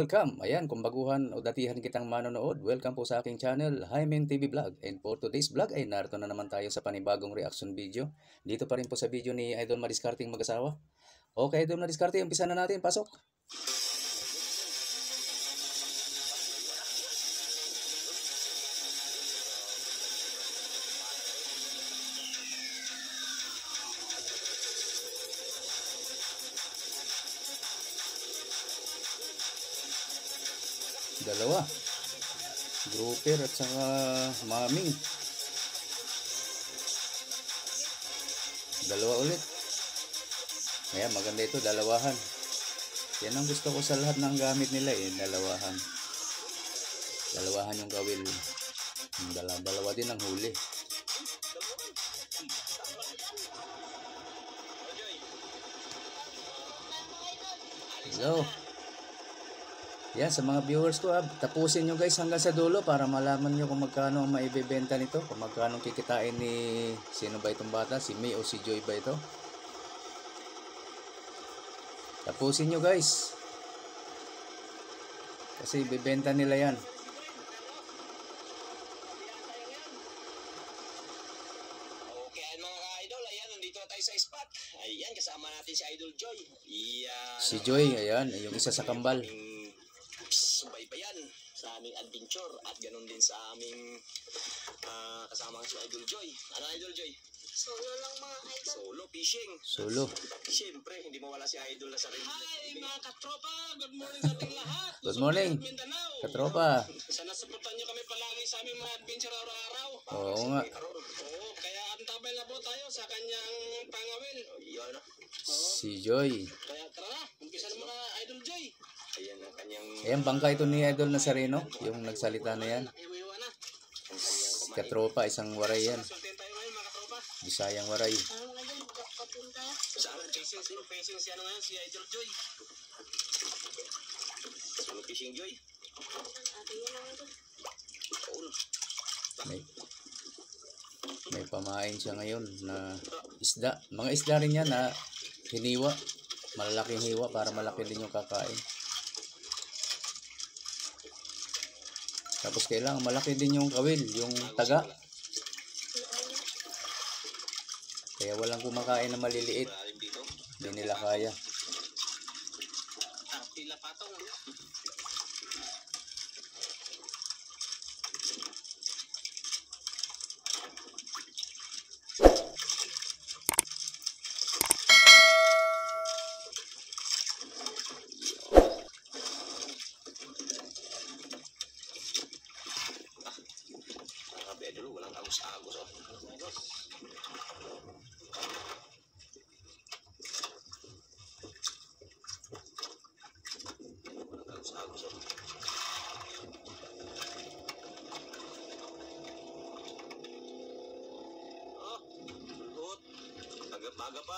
Welcome! Ayan, kung baguhan o datihan kitang manonood, welcome po sa aking channel, Jaime TV Vlog. And for today's vlog ay narito na naman tayo sa panibagong reaction video. Dito pa rin po sa video ni Idol Madiscarteng mag-asawa. Okay, Idol Madiscarte, umpisa na natin. Pasok! Dalawa, grouper at saka maming. Dalawa ulit. Ayan, maganda ito, dalawahan. Yan ang gusto ko sa lahat ng gamit nila dalawahan. Dalawahan yung gawil. Dalawa din ang huli. So yan, sa mga viewers ko, tapusin nyo guys hanggang sa dulo para malaman nyo kung magkano ang maibebenta nito, kung magkano kikitain ni sino ba itong bata, si May o si Joy ba ito. Tapusin nyo guys kasi ibebenta nila yan. Okay mga ka-idol, ayan, nandito tayo sa spot. Ayan, kasama natin si Idol Joy. Ayan, Si Joy, ayan, yung isa sa kambal. Subaybayan sa aming adventure at ganun din sa aming kasama si Idol Joy. Ano Idol Joy? Solo lang mga idol. Solo fishing. Solo. Siyempre, hindi mawala si Idol na sarili. Hi mga katropa! Good morning sa ating lahat! Good morning, Mindanao! katropa. Sana supportan nyo kami palagi sa aming mga adventure araw-araw. Oo nga. Oo, kaya antabay na po tayo sa kanyang pangawil. Ayan, Si Joy. Kaya tara na, umpisa na mga Idol Joy. ayan ang kanyang Ayan, bangka ito ni Idol Nazareno, yung nagsalita na yan. Iwiwa na. Katropa, isang waray yan. Sultin tayo ngayon mga katropa. Bisayang waray. Ano mga idol, kapatid tayo. Saan facing siya na ngayon si Idol Joy. solo fishing Joy. Ate yun mga idol. May pamain siya ngayon na isda. Mga isda rin yan na hiniwa. Malalaking hiwa para malaki din yung kakain. Tapos kailangan malaki din yung kawil, yung taga. Kaya walang kumakain na maliliit. Malalim dito. Hindi nila kaya. Pila patong. Mga Idol, walang agos-agos. Baga pa.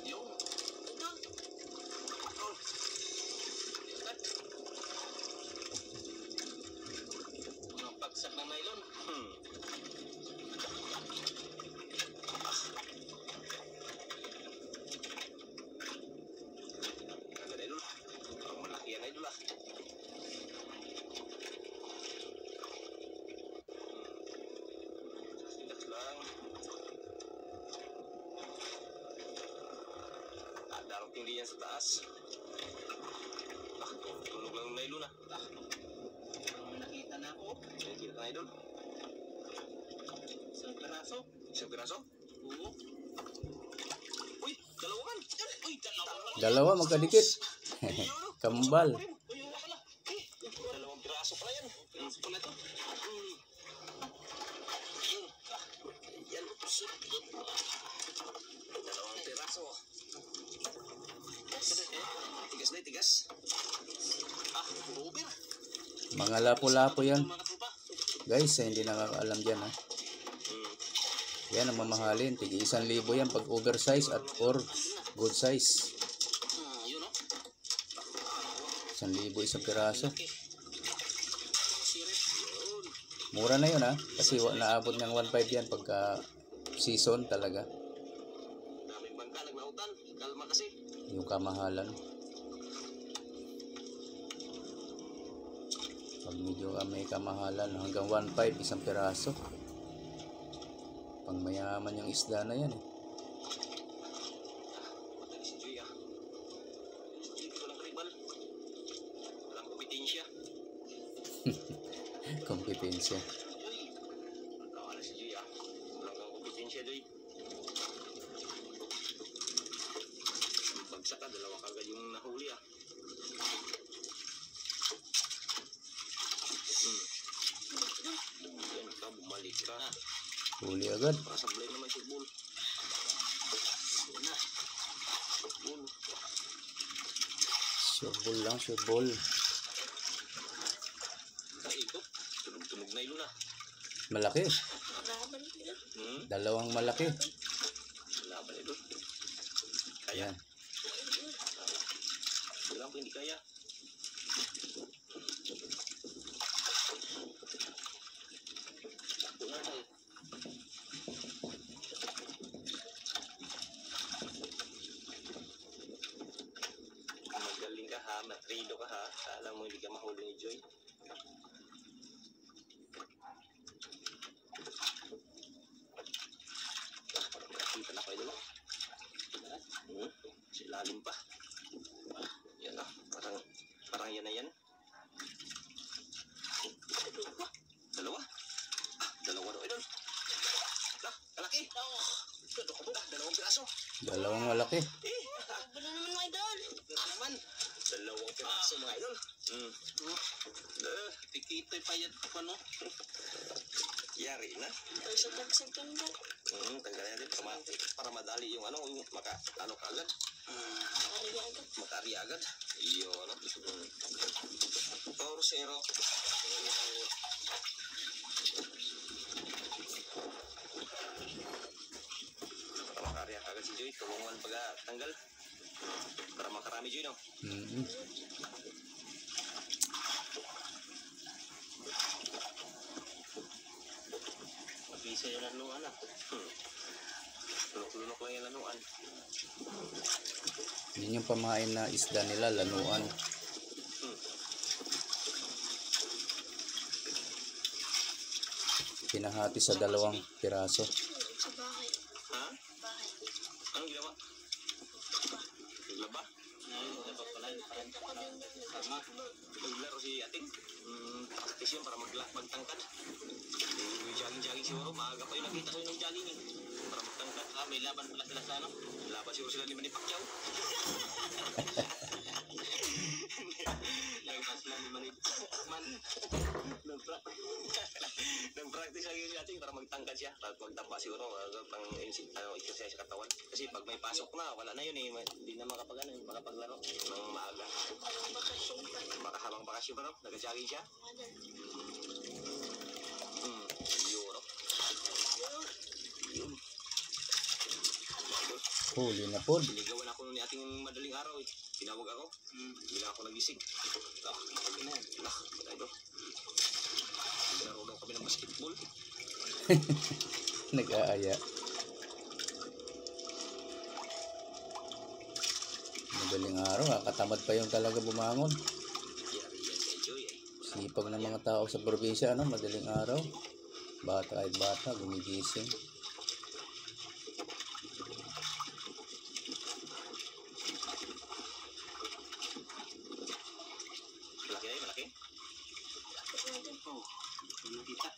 Yung Mga bagsak na nylon. agad Idol. Ang malaki yan Idol ah. Sigat lang. Darating din yan sa taas. Tulog lang yung nylon ah. May nakita na ako. Nakikita na Idol. Isang peraso. Isang piraso. Oo. Uy, dalawangan. Uy, dalawa pala. Dalawa magkadikit. Kambal. Uy, wala pala. Dalawang piraso pala yan. Peraso pala ito. Yan. Dalawang piraso. Tigas na tigas. Rubber. Mga lapo-lapo yan. Mga katropa. Guys, hindi nakakaalam dyan ha. Yan ang mamahalin. Tigi 1,000 yan pag oversize at or good size. Yun o. 1,000 isang piraso. Laki. Sirip. Yun. Mura na yun ha. Kasi naabot ng 1.5 yan pagka season talaga. Daming bangka, nagnautan. Kalma kasi. Yung kamahalan. Pag medyo may kamahalan, hanggang 1.5 isang piraso. Pang mayaman yung isda na yan eh. Madali si Joy ah. Hindi ko lang kribal. Walang kompetensya. Kompetensya. Joy. Nagkawala si Joy ah. Walang kang kompetensya, Joy. Bagsak ka, dalawa kagad yung nahuli ah. Yan ka, bumalik ka. Huli agad. Para sablay naman si Bull. Yan na. Bull. Sure ball lang, sure ball. Naikot. Tunog-tunog na ilo na. Malaki. Laban nila. Dalawang malaki. Laban ito. Kaya. Ayan. Bilang po hindi kaya. Takbo na tayo. Magaling ka ha, matrido ka ha. Alam mo hindi ka mahuli ni Joy. Nakita na kayo dito. Silalim pa. Yan ah, parang yan na yan. Dalawa? Dalawa daw idol. Kalaki. Dalawang piraso. Dalawang malaki. Laban na naman mga idol. Pero naman, dalawang piraso mga idol. Tikitoy payat ko no. Yari na. Ay, sa tagsagkan ba? Tanggalin natin para madali yung ano, yung ano kagad. Ari agad. Makari agad. Iyo, ano. 4-0. Para makari agad si Joy. Tulungan pag tanggal. Para makarami Joy, no? Mabisa yung lanuan ah. Lunok-lunok lang yung lanuan. Yun yung pamain na isda nila, lanuan. Pinahati sa dalawang piraso. Sa bahay. Ha? Bahay. Anong ginawa? Naglaba? Dapat pala yung parang Ako din doon. Naglaro si ating. Practice yun para magtangkad. Yung jogging-jogging siguro. Maaga pa yun. Nakita ko yun ng jogging eh. Para magtangkad. ah, may laban pala sila sa ano. Laban siguro sila ni Manny Pacquiao. Laban sila ni Manny Man. Nag-practice lang yun si ating para magtangkad siya. Para magtamba siguro. Pang exercise sa katawan. Kasi pag may pasok na, wala na yun eh. Hindi na makapaglaro ng maaga. Parang bakasyon pa. Makahabang bakasyon pa no? Nag-jogging siya. Madal. Euro. Yun. Huli na po. Sinigawan ako ni ating madaling araw eh. Tinawag ako. Hindi na ako nagising. Ito. Naglaro daw kami ng basketball. Nag-aaya. Madaling araw, katamad pa yung talaga bumangon. Yari yan kay Joy eh. Sipag ng mga tao sa probinsya, ano, madaling araw. Bata kahit bata, gumigising. Malaki na yun, malaki. Nakita.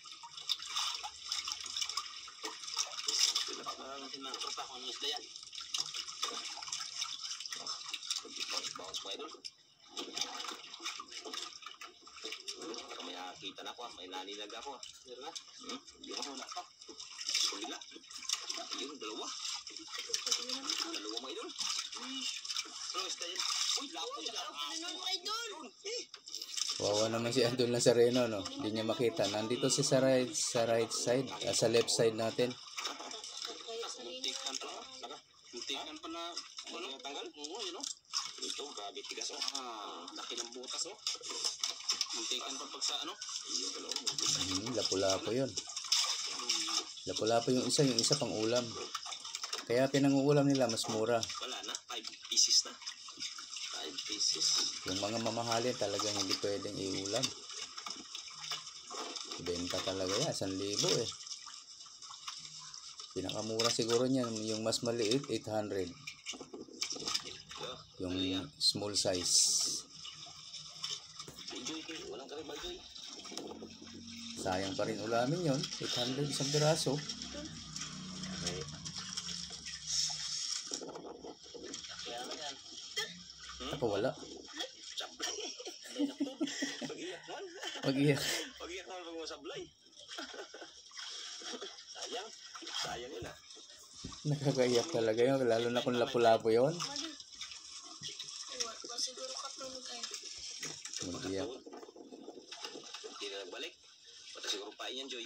Parang sinakot ako ng isda yan. Bounce mo idol. Para may nakakita na ako ah. May naninag ako ah. Meron na. Yung ako na pa. Sulila. Yun, dalawa. Dalawa mo idol. Ano isda yan? Uy, lapo yan. Ano mga idol? Wawa naman si Andon Nazareno, no? Hindi niya makita. Nandito si sa right side, sa left side natin. Kaya sa rin. Muntikan pa. Muntikan pa na. Ano? Tanggal? Oo, yun o. Ito, grabe tigas oh. Laki ng butas oh. Muntikan pa pag sa ano. Yung dalawa. Lapu-lapo yun. Lapu-lapo yung isa pang ulam. Kaya pinanguulam nila mas mura. Wala na, 5 pieces na. 5 pieces. Yung mga mamahalin talagang hindi pwedeng iulam. Benta talaga yan, 1,000 eh. Pinakamura siguro niyan, yung mas maliit, 800. Yung small size. Joy, walang kare ba Joy? Sayang pa rin ulamin yon, 800 isang piraso. Kaya na yan. Ako wala. Pag-iyak man. Pag-iyak. Pag-iyak man pag masablay. Sayang. Sayang yun ah. Nakakaiyak talaga yun, lalo na kung lapu-lapo yun. Siguro katulog kayo. Mag-iyak. Hindi na nagbalik. Pata siguro pain yan, Joy.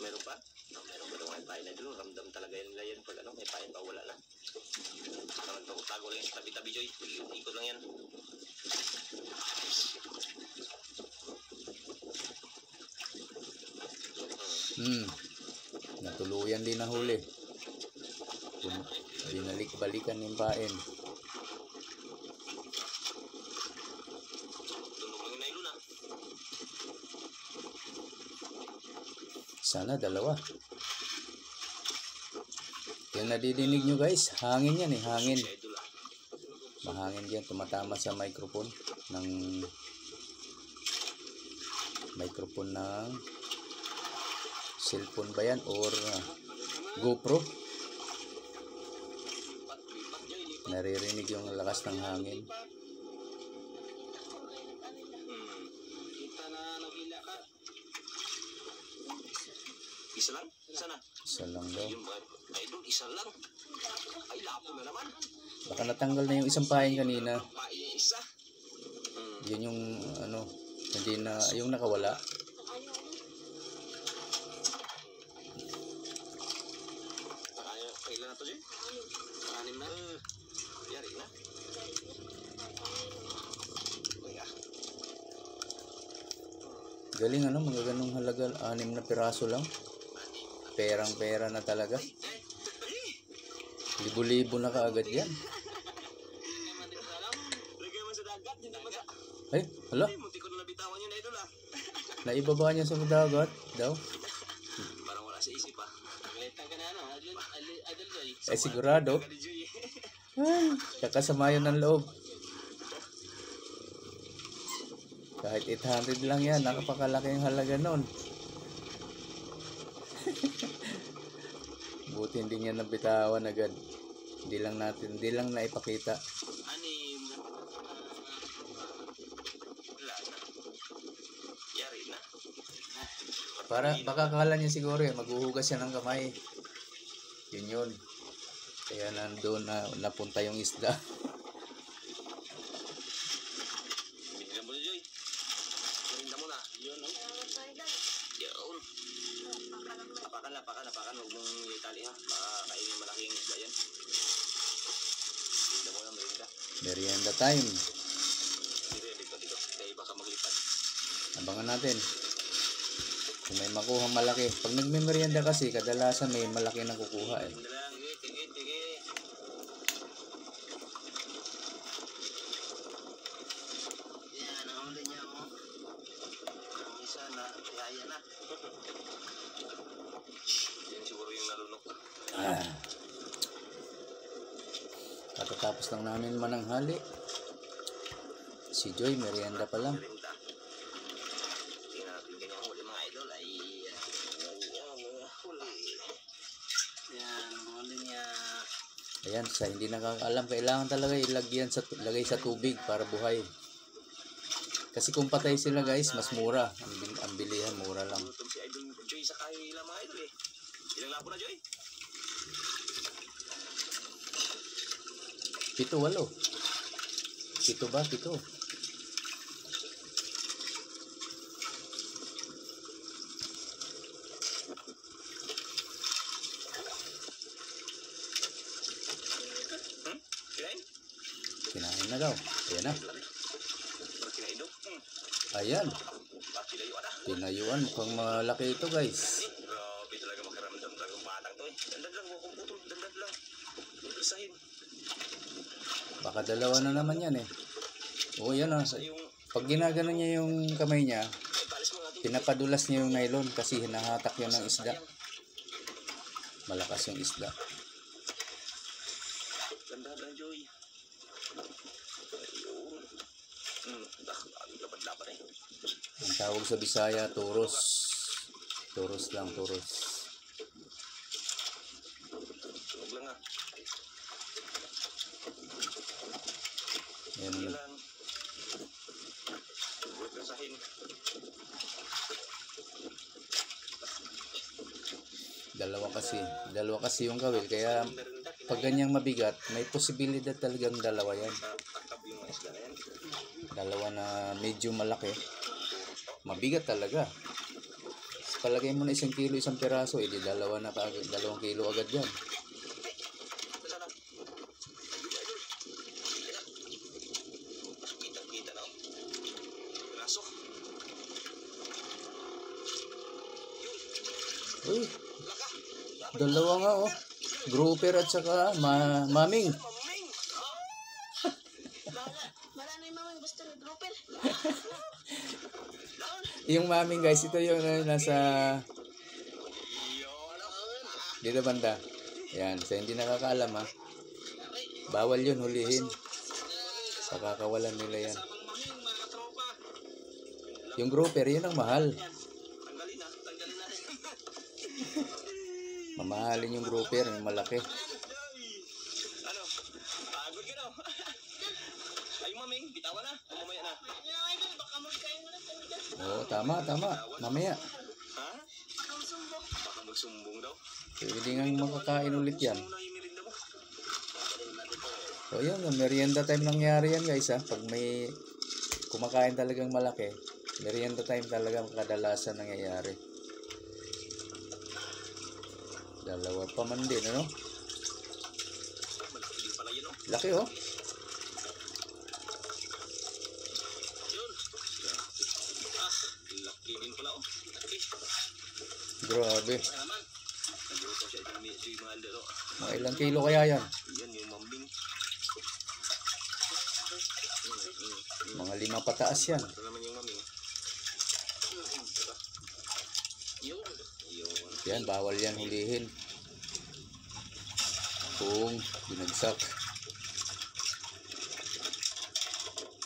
Meron pa? No, meron pa may pain na dito. Ramdam talaga yan nila yan. Pag ano, may pain pa, wala na. Naman tago lang yan sa tabi-tabi, Joy. Ikot lang yan. Natuluyan din na huli. Binalik-balikan yung pain. Tunog lang yung nailo na. Sana dalawa. Yung nadidinig nyo guys, hangin yan eh, hangin. Si Idol ah. Mahangin yan, tumatama sa microphone ng cellphone ba yan or GoPro. Lipat, Joy, lipat. Naririnig yung lakas ng hangin. Kita na nagila ka. Isa lang? Isa na? Isa lang daw. Yung Idol, isa lang. Ay, lapo na naman. Baka natanggal na yung isang pain kanina. Pain yung isa. Yun yung ano, hindi na, yung nakawala. Kailan na to, Joy? Anim na? Yari na. Galing ano, mga ganong halaga, 6 na piraso lang. Perang-pera na talaga. Libo-libo na kaagad yan. Lagay mo sa dagat, hindi naman sa... Ay, hala, Ay, munti ko na nabitawan yun, Idol ah. naibaba niya sa dagat daw. Parang wala sa isip ah. Letang ka na ano, Idol Joy. Eh sigurado. Ka ni Joy. Ay, kakasama yun ng loob. Kahit 800 lang yan, nakapakalaki yung halaga nun. Buti hindi niya nabitawan agad. Hindi lang naipakita. Anim. Wala na. Yari na. Baka akala niya siguro maghuhugas siya ng kamay. Yun. Kaya nandoon na napunta yung isda. Binila mo na, Joy. Binila mo na. Yun, no? Yun. Apakan. Huwag mong itali ha. Baka kainin malaking isda yan. Binila mo na, merinda. Merienda time. Dito. Kaya baka maglipad. Abangan natin. Kung may makuha malaki. Pag nagme-merienda kasi, kadalasan may malaki na kukuha eh. Binila lang. Sige. Yan, ang huli niya mo. Ang isa na, tihaya na. Yan siguro yung nalunok. Katatapos lang namin mananghali. Si Joy, merienda pa lang. Merinda. Tingnan natin kanyang huli mga idol ay yan, huli niya. Ayan, sa hindi nakakaalam, kailangan talaga ilagay sa tubig para buhay. Kasi kung patay sila guys, mas mura. Ang bilihan, mura lang. Gutom si Idol Joy sa kayo ilang mga idol eh. Ilang lapo na, Joy? 7, 8. 7 ba? 7. na daw. Ayan na. Pero kinaido. Ayan. Bakit layo na? Pinayuan. Mukhang malaki ito guys. Grabe talaga makiramdam talaga yung batang to eh. Dandan lang, huwag kong putol. Dandan lang. Isahin. Baka dalawa na naman yan eh. Oo, yan ah. Sa yung Pag ginagano niya yung kamay niya, palis mo natin. pinapadulas niya yung nylon kasi hinahatak yan ng isda. Malakas yung isda. Dandan lang, Joy. Ayun. Lapad-lapad eh. Ang tawag sa Bisaya, turos. Turos lang, turos. Huwag lang ah. Yan Sige na. lang. Huwag kang sahin. Dalawa kasi yung kawil. Kaya pag ganyang mabigat, may posibilidad talagang dalawa yan. Takap yung mga isla na yan. Dalawa na medyo malaki. Mabigat talaga. Palagay mo na 1 kilo, 1 piraso, edi dalawa na kaagad, 2 kilo agad yan. Sana. Kita-kita na. Raso. Uy, Laka. dalawa nga oh. Grouper at saka maming. Maming. Wala na yung mamang basta nag-grouper. Yung maming guys, ito yung nasa dito banda. Yan, sa hindi nakakaalam ha. Bawal yun, hulihin. Sa kakawalan nila yan. Maming, mga katropa. Yung grouper, yun ang mahal. Tanggalin na. Tanggalin na. Mamahalin yung grouper, yung malaki. Ano? Pagod ka daw. Ay, maming. Bitawan na. Mamaya na. Idol, baka magkain mo na kami dyan. Oo, tama. Mamaya. Ha? Baka masumbong. Baka magsumbong daw. Pwede nga makakain ulit yan. Muna yung merinda mo. So yun, merienda time nangyari yan guys ha. Pag may kumakain talagang malaki, merienda time talaga kadalasan nangyayari. Dalawa pa man din, ano? Malaki din pala yun, oh. Laki oh. Yun. Laki din pala, oh. Laki. Grabe. Ano naman? Nagluto siya itong si Maldo, oh. Mga ilang kilo kaya yan? Yan yung mambing. Mga 5 pataas yan. Ito naman yung mambing. Yun. Yun. Yan, bawal yan hulihin. Kung binagsak.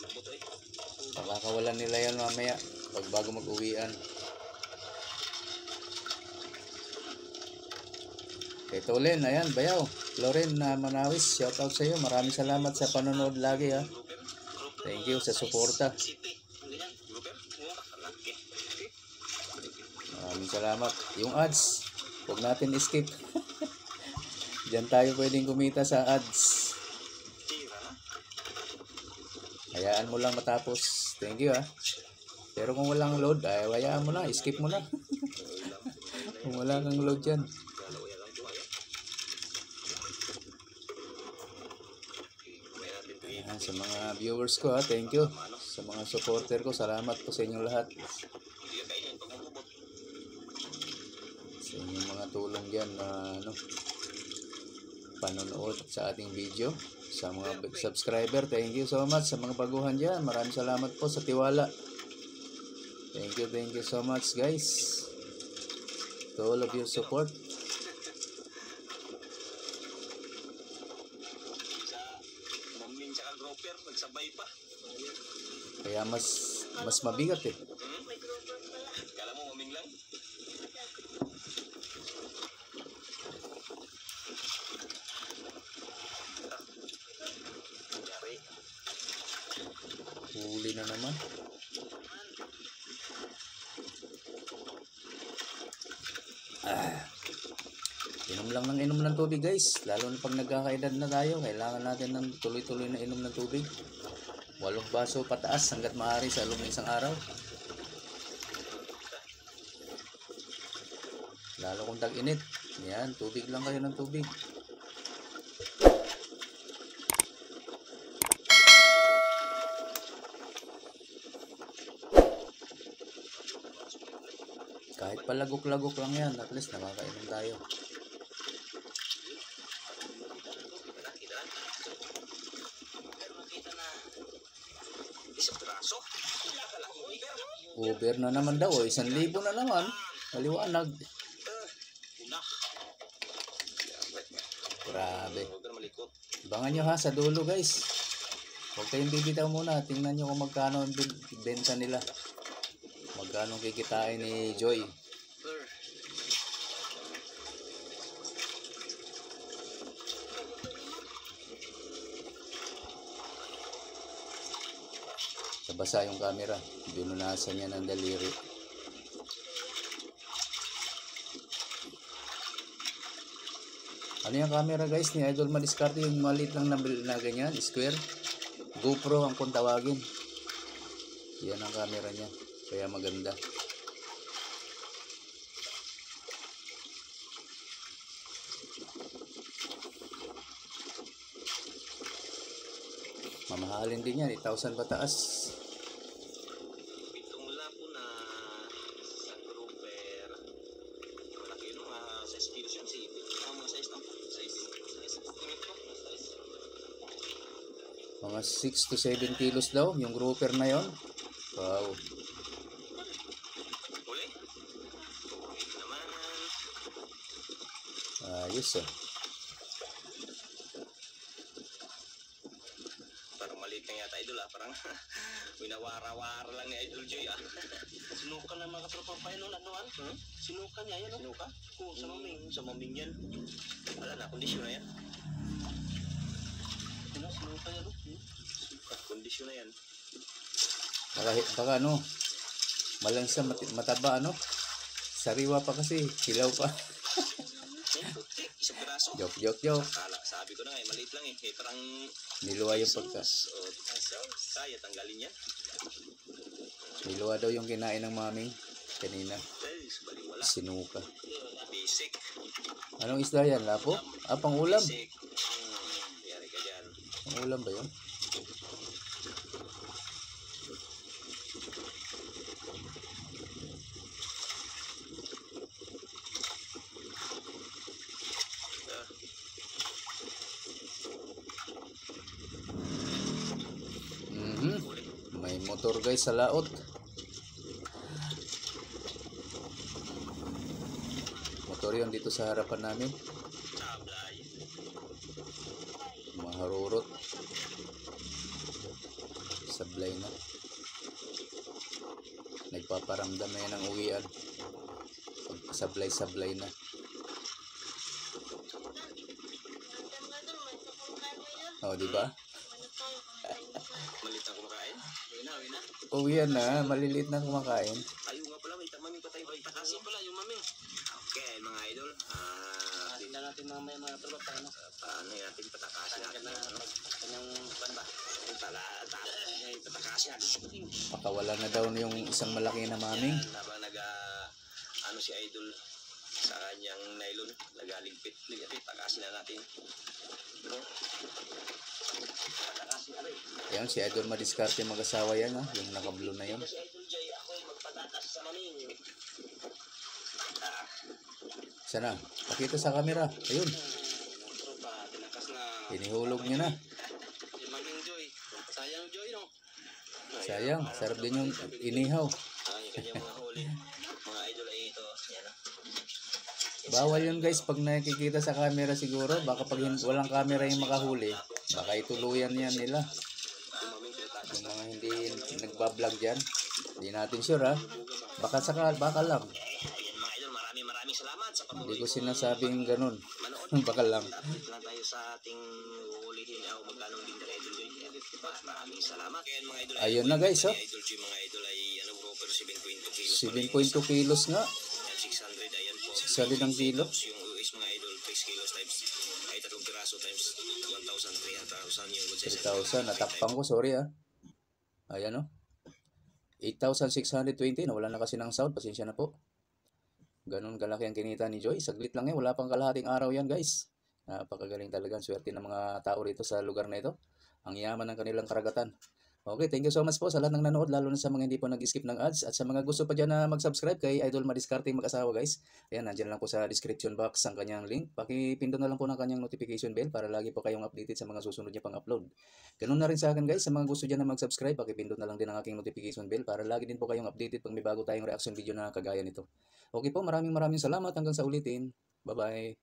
Lambot, eh. Pakakawalan nila yan mamaya pag bago mag-uwian. Kay Tolen, ayan, bayaw. Loren na Manawis, shoutout sa iyo. Maraming salamat sa panonood lagi ha. Thank you sa suporta. City. Ganyan. Grouper. Laki. Maraming salamat. Yung ads, huwag natin skip. Diyan tayo pwedeng kumita sa ads. Tira na. Hayaan mo lang matapos. Thank you ha. Pero kung walang load, ay hayaan mo na. Skip mo na. Kung wala kang load dyan. Galawaya lang po kayo. May natin ito Ayan, sa mga viewers ko ha, thank you. Sa mga supporter ko, salamat po sa inyong lahat. Hindi ka kainin pag mabubot. Sa inyong mga tulong dyan na panonood sa ating video. Sa mga subscriber, thank you so much. Sa mga baguhan dyan, maraming salamat po sa tiwala. Thank you so much guys. To all of your support. Sa mambing tsaka grouper, nagsabay pa. Kaya mas mabigat eh. May grouper pala. Kala mo mambing lang? Yari. Huli na naman. Inom lang ng inom ng tubig guys. Lalo na pag nagkakaedad na tayo, kailangan natin ng tuloy-tuloy na inom ng tubig. 8 baso pataas hanggat maaari sa loob ng isang araw. Lalo kung tag-init. Yan, tubig lang kayo ng tubig. palagok-lagok lang yan. At least nakakainom tayo. Kita lang. Pero makita na isang piraso. Kalaki mo, Iber. Uber na naman daw. 1,000 na naman. Maliwanag. Unak. Grabe. Huwag ka na malikot. Abangan nyo ha sa dulo guys. Huwag kayong bibitaw muna. Tingnan nyo kung magkano ang benta nila. Magkano kikitain ni Joy. Nabasa yung camera. Binunasan niya ng daliri. Ano yung camera guys ni Idol Madiskarte, yung maliit lang na ganyan, square. GoPro ang kung tawagin. Yan ang camera niya. Kaya maganda. Mamahalin din yan. 8,000 pataas. Pitong lapo na sa grouper. Malaki yun, mga 6 kilos yun. Mga size lang. Mga 6 to 7 kilos daw. Yung grouper na yon. Wow. Uli. Uli naman. Ayos ah. Parang maliit na yata, Idol ah. Parang winawara-wara lang ni Idol Joy ah. Sinuka na mga katropang pa yun, ano? Sinuka niya, yan, Sino ka? Oo, sa maming. Sa maming yan. Wala na, kondisyon na yan. Sinuka niya, no? Kondisyon na yan. Baka ano, malansa, mataba ano. Sariwa pa kasi, hilaw pa. Isang piraso. Joke. Sabi ko na nga, maliit lang eh. Parang Niluwa yung pagka. kaya tanggalin yan. Niluwa daw yung kinain ng maming kanina. Baliwala. Sinuka. Basic. Anong isda yan? Lapo? Pang ulam. Basic. Yari ka dyan. Pang ulam ba yun? May motor guys sa laot. Motor yun dito sa harapan namin. Sablay. Maharurot. Sablay na. Nagpaparamdam na yan ang uwian. Sablay-sablay na. Oh, di ba? Malit na kumakain. Uwi na. Uwian na, maliliit na kumakain. Ayaw nga pala, may tamaming patay ba? Kasi pala, yung maming. Okay, mga idol. Tingnan natin mga tropa pa, ano? Paano natin patakasin natin? Kanyang ban ba? Patakasin natin. Pakawala na daw yung isang malaki na maming. Habang ano si idol sa kanyang nylon, nagaligpit. Patakasin na natin. No? Patakasin na rin. Yan, si Idol Madiskarte mag-asawa yan ha. Yung naka-blue na yun. Si Idol Jay, ako ay magpatatas sa maming. Sana, pakita sa camera. Ayun, Tropa, tinakas na. hinihulog niya na. Yung maming Joy. Sayang Joy, no? Sayang, sarap din yung inihaw. Ang kanyang mga huli. Mga idol ay ito. Yan o. Bawal yun guys pag nakikita sa camera siguro. Baka pag walang camera yung makahuli, baka ituluyan yan nila. Yung maming pinatakas. Yung mga hindi nagbablog dyan. Hindi natin sure ha. Baka lang. Ayan mga idol, maraming salamat sa Hindi patuloy ko sinasabing ganun. manood. Baka lang. Update lang tayo sa ating ulihin o magkano din na Idol Joy. Maraming salamat. Kaya mga idol, Ayun na guys oh. Idol Joy, mga idol ay ano bro, pero 7.2 kilos. 7.2 kilos nga. Yan, 600, ayan po. 600 ang kilo. Yung US mga idol, 6 kilos times ay 3 piraso times 1,300,000 yung good size. 3,000. Natakpan ko, sorry ah. Ayan oh. 8,620. Nawala na kasi ng sound. Pasensya na po. Ganun kalaki ang kinita ni Joy. Saglit lang yan. Wala pang kalahating araw yan guys. Napakagaling talaga. Swerte ng mga tao rito sa lugar na ito. Ang yaman ng kanilang karagatan. Okay, thank you so much po sa lahat ng nanood, lalo na sa mga hindi po nag-skip ng ads at sa mga gusto pa dyan na mag-subscribe kay Idol Madiscarte mag-asawa guys. Ayan, nandiyan lang po sa description box ang kanyang link. Pakipindot na lang po ng kanyang notification bell para lagi po kayong updated sa mga susunod niya pang upload. Ganun na rin sa akin guys, sa mga gusto dyan na mag-subscribe, pakipindot na lang din ang aking notification bell para lagi din po kayong updated pag may bago tayong reaction video na kagaya nito. Okay po, maraming salamat hanggang sa ulitin. Bye-bye.